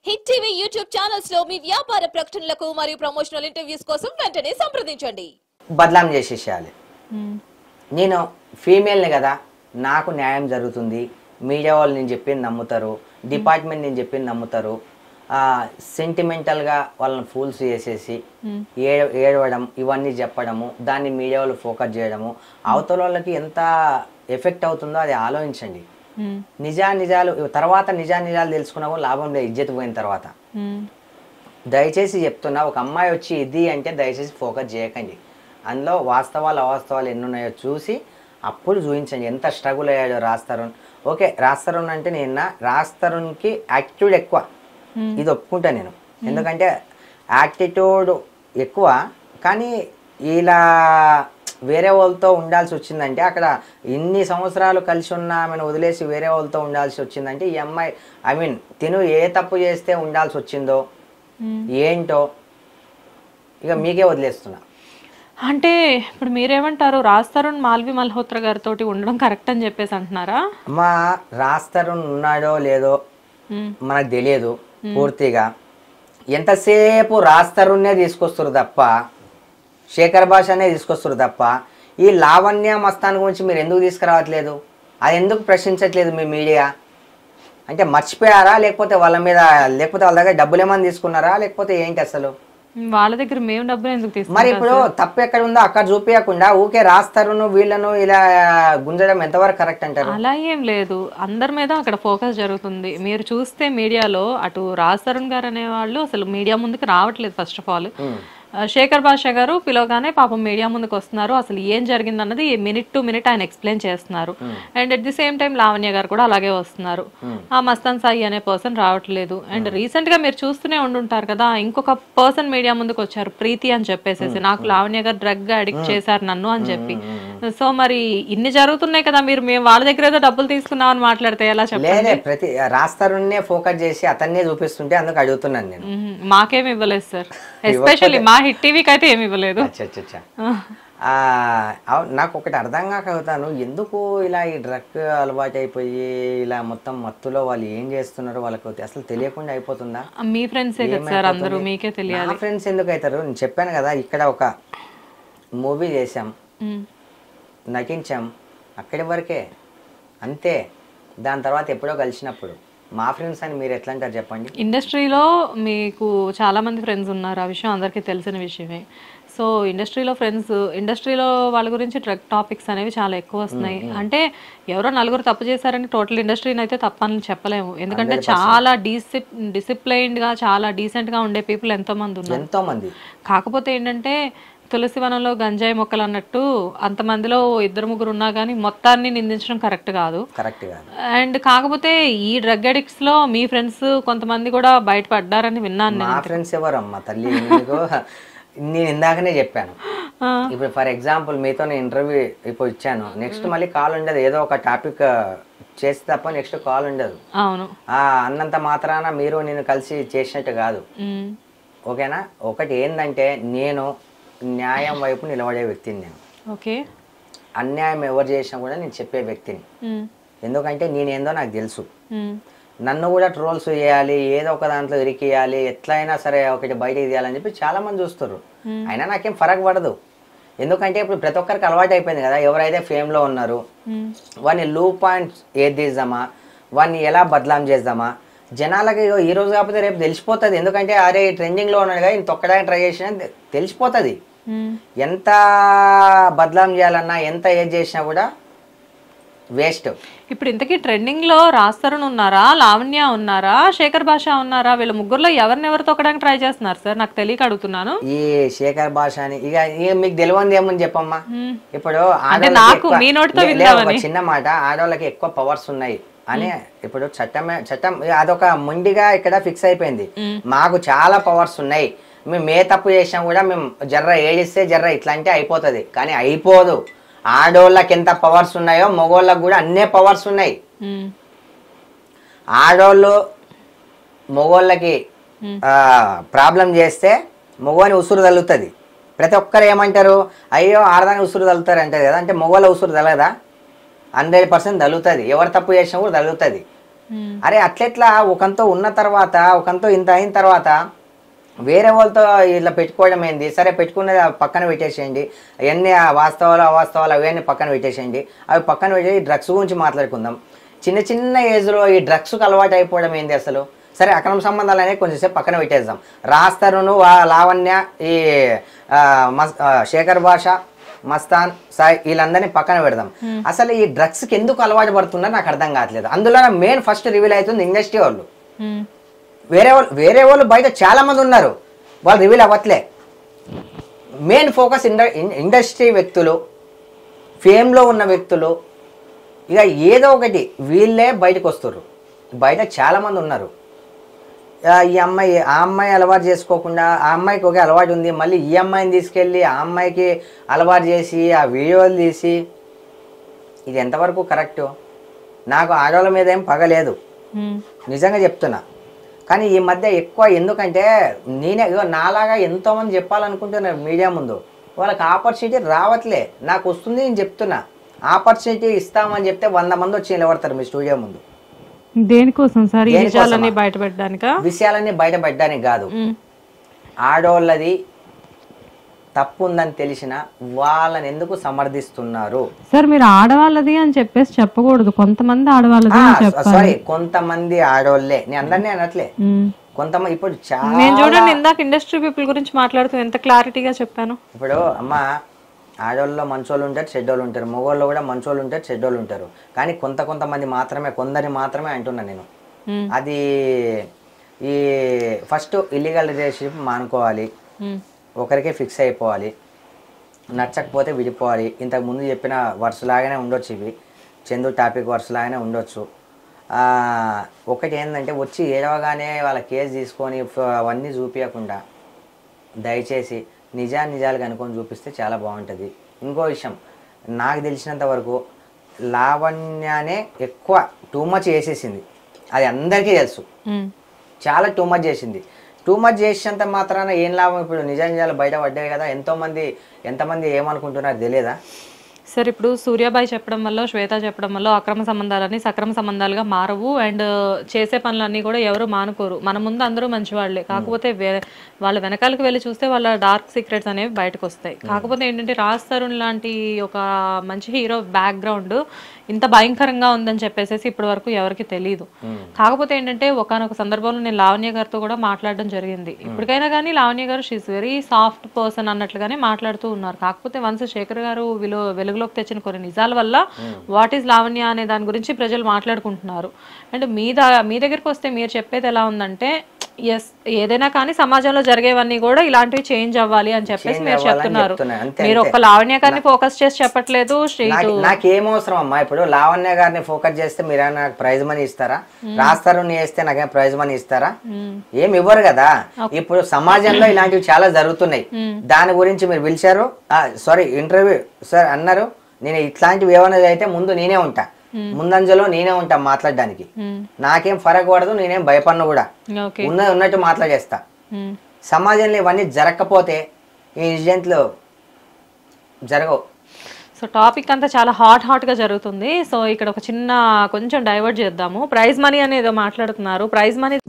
Hit TV YouTube channels లో మీ వ్యాపార ప్రకటనలకు మరియు ప్రమోషనల్ ఇంటర్వ్యూస్ కోసం వెంటనే సంప్రదించండి. బదలాం చేసేసేయాలి. నేను ఫీమేల్ని కదా, నాకు న్యాయం జరుగుతుంది, మీడియా వాళ్ళు నేను చెప్పింది నమ్ముతారు, డిపార్ట్మెంట్ నేను చెప్పింది నమ్ముతారు, సెంటిమెంటల్గా వాళ్ళని ఫూల్స్ చేసేసి ఏడవడం ఇవన్నీ చెప్పడము, దాన్ని మీడియా వాళ్ళు ఫోకస్ చేయడము, అవతల వాళ్ళకి ఎంత ఎఫెక్ట్ అవుతుందో అది ఆలోచించండి. నిజాలు తర్వాత నిజాలు తెలుసుకున్నా కూడా లాభం లేదు, ఇజ్జత్ పోయిన తర్వాత. దయచేసి చెప్తున్నా, ఒక అమ్మాయి వచ్చి ఇది అంటే దయచేసి ఫోకస్ చేయకండి. అందులో వాస్తవాలు అవాస్తవాలు ఎన్ని ఉన్నాయో చూసి అప్పుడు చూపించండి. ఎంత స్ట్రగుల్ అయ్యాడో రాస్తారున్. ఓకే, రాస్తారున్ అంటే నేను రాస్తారున్కి యాటిట్యూడ్ ఎక్కువ, ఇది ఒప్పుకుంటా నేను. ఎందుకంటే యాటిట్యూడ్ ఎక్కువ, కానీ ఇలా వేరే వాళ్ళతో ఉండాల్సి వచ్చిందంటే, అక్కడ ఇన్ని సంవత్సరాలు కలిసి ఉన్న ఆమెను వదిలేసి వేరే వాళ్ళతో ఉండాల్సి వచ్చిందంటే, ఈ అమ్మాయి తిను ఏ తప్పు చేస్తే ఉండాల్సి వచ్చిందో ఏంటో ఇక మీకే వదిలేస్తున్నా. అంటే ఇప్పుడు మీరేమంటారు, రాస్తారున్ మాల్వి మల్హోత్రా గారితో ఉండడం కరెక్ట్ అని చెప్పేసి అంటున్నారా? అమ్మా, రాస్తారున్ ఉన్నాడో లేదో మనకు తెలియదు పూర్తిగా. ఎంతసేపు రాస్తారున్నే తీసుకొస్తారు తప్ప, శేఖర్ భాషనే తీసుకొస్తారు తప్ప, ఈ లావణ్య మస్తాన్ గురించి మీరు ఎందుకు తీసుకురావట్లేదు? అది ఎందుకు ప్రశ్నించట్లేదు మీ మీడియా? అంటే మర్చిపోయారా, లేకపోతే వాళ్ళ దగ్గర డబ్బులు ఏమని తీసుకున్నారా, లేకపోతే ఏంటి అసలు? వాళ్ళ దగ్గర మేము డబ్బులు ఎందుకు తీసుకున్నాం? మరి ఇప్పుడు తప్పు ఎక్కడ ఉందో అక్కడ చూపించకుండా ఊకే రాస్తారును వీళ్ళను ఇలా గుంజడం ఎంతవరకు కరెక్ట్ అంటారు? అలా ఏం లేదు, అందరి మీద అక్కడ ఫోకస్ జరుగుతుంది. మీరు చూస్తే మీడియాలో అటు రాస్తారున్ గారు అనే వాళ్ళు అసలు మీడియా ముందుకు రావట్లేదు. ఫస్ట్ ఆఫ్ ఆల్ శేఖర్ భాష గారు పిలవగానే పాపం మీడియా ముందుకు వస్తున్నారు, అసలు ఏం జరిగింది అన్నది మినిట్ టు మినిట్ ఆయన ఎక్స్ప్లెయిన్ చేస్తున్నారు. And at the same time Lavanya గారు కూడా అలాగే వస్తున్నారు. ఆ మస్తాన్ సాయి అనే పర్సన్ రావట్లేదు. అండ్ రీసెంట్ గా మీరు చూస్తూనే ఉండుంటారు కదా, ఇంకొక పర్సన్ మీడియా ముందుకు వచ్చారు, ప్రీతి అని చెప్పేసి, నాకు లావణ్య గారు డ్రగ్ అడిక్ట్ చేశారు నన్ను అని చెప్పి. సో మరి ఇన్ని జరుగుతున్నాయి కదా, మేము వాళ్ళ దగ్గర ఏదో డబ్బులు తీసుకున్నాం అని మాట్లాడితే ఎలా చెప్పండి? ప్రతి రాస్తారున్నే ఫోకస్ చేసి అతన్నే చూపిస్తుంటే అందుకు అడుగుతున్నాను నేను. మాకేమి ఇవ్వలేదు సార్, ఎస్పెషల్లీ మా హిట్ టీవీకి అయితే ఏమి ఇవ్వలేదు. నాకు ఒకటి అర్థం కాకపోతాను, ఎందుకు ఇలా ఈ డ్రగ్ అలవాటు అయిపోయి ఇలా మొత్తం మత్తులో వాళ్ళు ఏం చేస్తున్నారో వాళ్ళకి అసలు తెలియకుండా అయిపోతుందా? మీ ఫ్రెండ్సే కదా సార్ అందరూ, మీకే తెలియాలి. నా ఫ్రెండ్స్ ఎందుకు అవుతారు? నేను చెప్పాను కదా, ఇక్కడ ఒక మూవీ చేసాం, నటించాం, అక్కడి వరకే, అంతే. దాని తర్వాత ఎప్పుడో కలిసినప్పుడు మా ఫ్రెండ్స్ అని మీరు ఎట్లా అంటారు చెప్పండి? ఇండస్ట్రీలో మీకు చాలా మంది ఫ్రెండ్స్ ఉన్నారు, ఆ విషయం అందరికీ తెలిసిన విషయమే. సో ఇండస్ట్రీలో వాళ్ళ గురించి డ్రగ్ టాపిక్స్ అనేవి చాలా ఎక్కువ వస్తున్నాయి. అంటే ఎవరో నలుగురు తప్పు చేశారని టోటల్ ఇండస్ట్రీని అయితే తప్పని చెప్పలేము. ఎందుకంటే చాలా డిసిప్లైన్డ్గా చాలా డీసెంట్గా ఉండే పీపుల్ ఎంతో మంది. కాకపోతే ఏంటంటే తులసివనంలో గంజాయి మొక్కలు అన్నట్టు అంతమందిలో 2-3 ఉన్నా కానీ మొత్తాన్ని నిందించడం కరెక్ట్ కాదు. అండ్ కాకపోతే ఈ డ్రగ్ అడిక్ట్స్ లో మీ ఫ్రెండ్స్ కొంతమంది కూడా బయటపడ్డారని విన్నాను. మా ఫ్రెండ్స్ ఎవరమ్మా తల్లి? నేను ఇందాకనే చెప్పాను. ఇప్పుడు ఫర్ ఎగ్జాంపుల్ మీతో నేను ఇంటర్వ్యూ ఇప్పుడు ఇచ్చాను, నెక్స్ట్ మళ్ళీ కాల్ ఉండదు, ఏదో ఒక టాపిక్ చేస్తే తప్ప నెక్స్ట్ కాల్ ఉండదు. అవును, అన్నంత మాత్రాన మీరు నేను కలిసి చేసినట్టు కాదు, ఓకేనా? ఒకటి ఏంటంటే, నేను న్యాయం వైపు నిలబడే వ్యక్తిని. నేను ఓకే, అన్యాయం ఎవరు చేసినా కూడా నేను చెప్పే వ్యక్తిని. ఎందుకంటే నేనేందో నాకు తెలుసు. నన్ను కూడా ట్రోల్స్ చేయాలి, ఏదో ఒక దాంట్లో ఇరికియాలి, ఎట్లయినా సరే ఒకటి బయటకు తీయాలని చెప్పి చాలా మంది చూస్తారు. అయినా నాకేం ఫరక్ పడదు. ఎందుకంటే ఇప్పుడు ప్రతి ఒక్కరికి అలవాటు అయిపోయింది కదా, ఎవరైతే ఫేమ్లో ఉన్నారు వాడిని లూ పాయింట్స్ ఏది తీద్దామా, వాడిని ఎలా బదలాం చేద్దామా, జనాలకి ఈ రోజు కాకపోతే రేపు తెలిసిపోతుంది. ఎందుకంటే అరే ట్రెండింగ్లో ఉన్నాడు కదా, ఈయన తొక్కడానికి ట్రై చేసినా తెలిసిపోతుంది. ఎంత బదలాం చేయాలన్నా, ఎంత ఏది చేసినా కూడా వేస్ట్. ఇప్పుడు ఇంతకీ ట్రెండింగ్ లో రాస్తారున్ ఉన్నారా, లావణ్య ఉన్నారా, శేఖర్ భాష ఉన్నారా? వీళ్ళ ముగ్గురులో ఎవరినెవరు తొక్కడానికి ట్రై చేస్తున్నారు సార్? నాకు తెలియక అడుగుతున్నాను. ఈ శేఖర్ భాష అని ఇక మీకు తెలియదు ఏమని చెప్పమ్మా. ఇప్పుడు చిన్న మాట, ఆడవాళ్ళకి ఎక్కువ పవర్స్ ఉన్నాయి అని ఇప్పుడు చట్టం అదొక మొండిగా ఇక్కడ ఫిక్స్ అయిపోయింది. మాకు చాలా పవర్స్ ఉన్నాయి, మేము ఏ తప్పు చేసినా కూడా మేము జర్ర ఏడిస్తే జర్ర ఇట్లా అంటే అయిపోతుంది, కానీ అయిపోదు. ఆడోళ్ళకి ఎంత పవర్స్ ఉన్నాయో మగోళ్ళకి కూడా అన్నే పవర్స్ ఉన్నాయి. ఆడోళ్ళు మగోళ్ళకి ప్రాబ్లం చేస్తే మగవాని ఉసురు తగులుతుంది. ప్రతి ఒక్కరు ఏమంటారు, అయ్యో ఆడదాని ఉసురు తగులుతారు అంటారు కదా. అంటే మగవాళ్ళ ఉసురు తగలదా? 100% తగులుతుంది. ఎవరు తప్పు చేసినా కూడా తగులుతుంది. అరే అట్లెట్లా ఒకంతో ఉన్న తర్వాత ఒకంతో ఇంత అయిన తర్వాత వేరే వాళ్ళతో ఇట్లా పెట్టుకోవడం ఏంది? సరే పెట్టుకున్నది పక్కన పెట్టేసేయండి, అవన్నీ వాస్తవాలు అవాస్తవాలు అవన్నీ పక్కన పెట్టేసేయండి. అవి పక్కన పెట్టేసి డ్రగ్స్ గురించి మాట్లాడుకుందాం. చిన్న చిన్న ఏజ్లో ఈ డ్రగ్స్కి అలవాటు అయిపోవడం ఏంది అసలు? సరే అక్రమ సంబంధాలు అనేవి కొంచెంసేపు పక్కన పెట్టేద్దాం. రాస్తారును లావణ్య, ఈ శేఖర్ భాష, మస్తాన్, సాయి వీళ్ళందరినీ పక్కన పెడదాం. అసలు ఈ డ్రగ్స్కి ఎందుకు అలవాటు పడుతున్నారు నాకు అర్థం కావట్లేదు. అందులో మెయిన్ ఫస్ట్ రివీల్ అవుతుంది ఇండస్ట్రీ వాళ్ళు. వేరే వాళ్ళు బయట చాలా మంది ఉన్నారు, వాళ్ళు రివీల్ అవ్వట్లే. మెయిన్ ఫోకస్ ఇండస్ట్రీ వ్యక్తులు, ఫేమ్లో ఉన్న వ్యక్తులు, ఇక ఏదో ఒకటి వీళ్ళే బయటకు వస్తారు. బయట చాలా మంది ఉన్నారు. ఈ అమ్మాయి ఆ అమ్మాయి అలవాటు చేసుకోకుండా ఆ అమ్మాయికి ఒకే అలవాటు ఉంది, మళ్ళీ ఈ అమ్మాయిని తీసుకెళ్ళి ఆ అమ్మాయికి అలవాటు చేసి ఆ వీడియోలు తీసి, ఇది ఎంతవరకు కరెక్టు? నాకు ఆడవాళ్ళ మీద ఏం పగలేదు, నిజంగా చెప్తున్నా. కానీ ఈ మధ్య ఎక్కువ ఎందుకంటే నేనే నాలాగా ఎంతోమంది చెప్పాలనుకుంటున్నారు మీడియా ముందు, వాళ్ళకి ఆపర్చునిటీ రావట్లే. నాకు వస్తుంది, నేను చెప్తున్నా. ఆపర్చునిటీ ఇస్తామని చెప్తే 100 మంది వచ్చి నిలబడతారు మీ స్టూడియో ముందు. దేనికోసం సార్? విషయాలన్నీ బయటపెట్టడానికి కాదు. ఆడోళ్ళది తప్పు ఉందని తెలిసిన వాళ్ళని ఎందుకు సమర్థిస్తున్నారు? సార్ మీరు ఆడవాళ్ళది అని చెప్పేసి చెప్పకూడదు, కొంతమంది ఆడవాళ్ళది సారీ, కొంతమంది ఆడోళ్ళే, నేను అందరినీ అనట్లే, కొంతమంది. ఇప్పుడు నేను చూడండి ఇందాక ఇండస్ట్రీ పీపుల్ గురించి మాట్లాడుతూ ఎంత క్లారిటీగా చెప్పాను. ఇప్పుడు అమ్మ, ఆడోళ్ళలో మంచోళ్ళు ఉంటారు, చెడ్డోళ్ళు ఉంటారు, మగవాళ్ళు కూడా మంచోళ్ళు ఉంటారు, చెడ్డోళ్ళు ఉంటారు. కానీ కొంతమంది మాత్రమే, కొందరిని మాత్రమే అంటున్నా నేను. అది ఈ ఫస్ట్ ఇల్లీగల్ రిలేషన్షిప్ మానుకోవాలి, ఒకరికే ఫిక్స్ అయిపోవాలి, నచ్చకపోతే విడిపోవాలి. ఇంతకు ముందు చెప్పిన వరుసలాగానే ఉండొచ్చు, ఇవి చందు టాపిక్ వరుసలాగానే ఉండొచ్చు. ఒకటి ఏంటంటే వచ్చి ఏడవగానే వాళ్ళ కేసు తీసుకొని అవన్నీ చూపించకుండా దయచేసి నిజాలు కనుక్కొని చూపిస్తే చాలా బాగుంటుంది. ఇంకో విషయం, నాకు తెలిసినంత వరకు లావణ్యనే ఎక్కువ టూ మచ్ చేసేసింది, అది అందరికీ తెలుసు. చాలా టూ మచ్ చేసింది. టూ మచ్ చేసినంత మాత్రాన ఏం లాభం? ఇప్పుడు నిజాలు బయట పడ్డాయి కదా, ఎంతమంది ఏమనుకుంటున్నారు తెలియదా? సార్ ఇప్పుడు సూర్యాబాయి చెప్పడం వల్ల, శ్వేత చెప్పడం వల్ల అక్రమ సంబంధాలన్నీ సక్రమ సంబంధాలుగా మారవు. అండ్ చేసే పనులన్నీ కూడా ఎవరు మానుకోరు. మన ముందు అందరూ మంచివాళ్లే, కాకపోతే వాళ్ళ వెనకాలకు వెళ్ళి చూస్తే వాళ్ళ డార్క్ సీక్రెట్స్ అనేవి బయటకు వస్తాయి. కాకపోతే ఏంటంటే రాజ్ తరుణ్ లాంటి ఒక మంచి హీరో బ్యాక్గ్రౌండ్ ఇంత భయంకరంగా ఉందని చెప్పేసి ఇప్పటి వరకు ఎవరికి తెలియదు. కాకపోతే ఏంటంటే ఒకనొక సందర్భంలో నేను లావణ్య గారితో కూడా మాట్లాడడం జరిగింది. ఇప్పటికైనా కానీ లావణ్య గారు షీఈస్ వెరీ సాఫ్ట్ పర్సన్ అన్నట్లుగానే మాట్లాడుతూ ఉన్నారు. కాకపోతే వన్స్ శేఖర్ గారు వెలుగులోకి తెచ్చిన కొన్ని నిజాల వల్ల వాట్ ఈజ్ లావణ్య అనే దాని గురించి ప్రజలు మాట్లాడుకుంటున్నారు. అండ్ మీ దగ్గరికి వస్తే మీరు చెప్పేది ఎలా ఉందంటే, ఎస్ ఏదైనా కానీ సమాజంలో జరిగేవన్నీ కూడా ఇలాంటివి చేంజ్ అవ్వాలి అని చెప్పేసి మీరు చెప్తున్నారు. మీరు ఒక లావణ్య గారిని ఫోకస్ చేసి చెప్పట్లేదు. నాకేమవసరం అమ్మా? ఇప్పుడు లావణ్య గారిని ఫోకస్ చేస్తే మీరు నాకు ప్రైజ్ మనీ ఇస్తారా? రాస్తారు చేస్తే నాకేం ప్రైజ్ మనీ ఇస్తారా? ఏమి ఇవ్వరు కదా. ఇప్పుడు సమాజంలో ఇలాంటివి చాలా జరుగుతున్నాయి. దాని గురించి మీరు పిలిచారు, సారీ ఇంటర్వ్యూ సార్ అన్నారు, నేను ఇట్లాంటివి ఏమైనా అయితే ముందు నేనే ఉంటా, ముందంజలో నేనే ఉంటా మాట్లాడడానికి. నాకేం ఫరక్ పడదు, నేనేం భయపడను కూడా, ఉన్నట్టు మాట్లాడేస్తా. సమాజంలో ఇవన్నీ జరగకపోతే ఈ ఇన్సిడెంట్లు జరగవు. సో టాపిక్ అంతా చాలా హాట్ గా జరుగుతుంది. సో ఇక్కడ ఒక చిన్న కొంచెం డైవర్ట్ చేద్దాము. ప్రైజ్ మనీ అనేది మాట్లాడుతున్నారు. Prize money